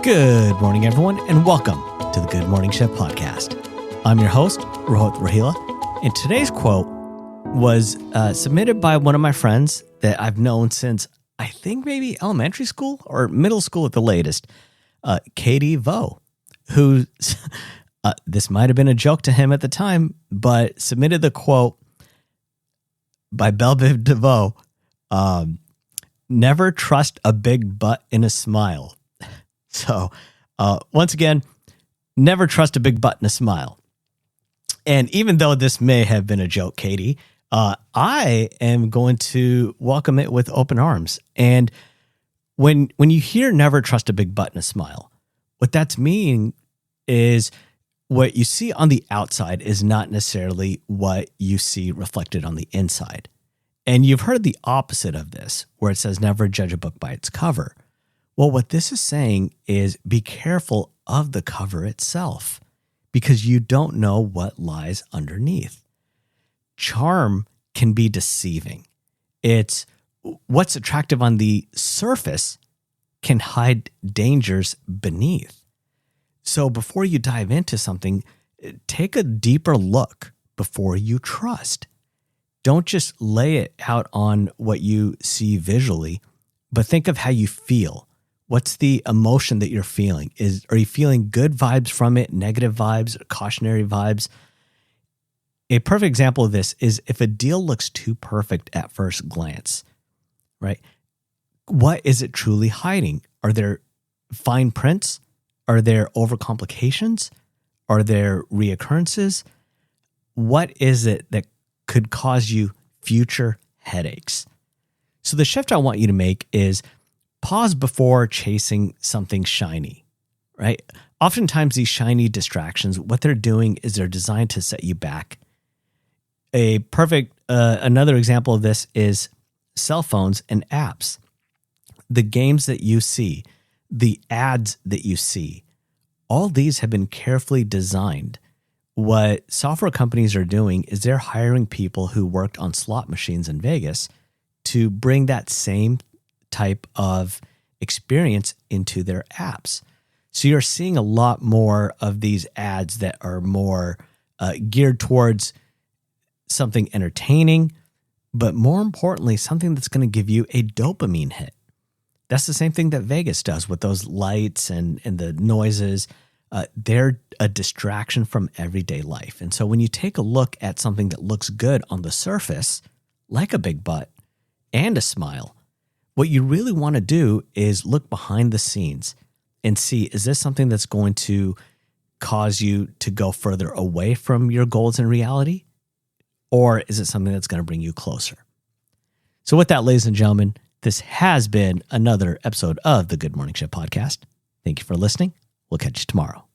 Good morning, everyone, and welcome to the Good Morning Shift podcast. I'm your host, Rohit Rohila, and today's quote was submitted by one of my friends that I've known since, I think, maybe elementary school or middle school at the latest, Biv DeVoe, who, this might have been a joke to him at the time, but submitted the quote by Biv DeVoe, never trust a big butt in a smile. So, once again, never trust a big butt in a smile. And even though this may have been a joke, Katie, I am going to welcome it with open arms. And when you hear never trust a big butt in a smile, what that's meaning is what you see on the outside is not necessarily what you see reflected on the inside. And you've heard the opposite of this, where it says never judge a book by its cover. Well, what this is saying is be careful of the cover itself, because you don't know what lies underneath. Charm can be deceiving. It's what's attractive on the surface can hide dangers beneath. So before you dive into something, take a deeper look before you trust. Don't just lay it out on what you see visually, but think of how you feel. What's the emotion that you're feeling? Are you feeling good vibes from it, negative vibes, cautionary vibes? A perfect example of this is if a deal looks too perfect at first glance, right? What is it truly hiding? Are there fine prints? Are there overcomplications? Are there reoccurrences? What is it that could cause you future headaches? So the shift I want you to make is pause before chasing something shiny, right? Oftentimes these shiny distractions, what they're doing is they're designed to set you back. Another example of this is cell phones and apps. The games that you see, the ads that you see, all these have been carefully designed. What software companies are doing is they're hiring people who worked on slot machines in Vegas to bring that same type of experience into their apps. So you're seeing a lot more of these ads that are more geared towards something entertaining, but more importantly, something that's going to give you a dopamine hit. That's the same thing that Vegas does with those lights and the noises. They're a distraction from everyday life. And so when you take a look at something that looks good on the surface, like a big butt and a smile, what you really want to do is look behind the scenes and see, is this something that's going to cause you to go further away from your goals and reality? Or is it something that's going to bring you closer? So with that, ladies and gentlemen, this has been another episode of the Good Morning Shift podcast. Thank you for listening. We'll catch you tomorrow.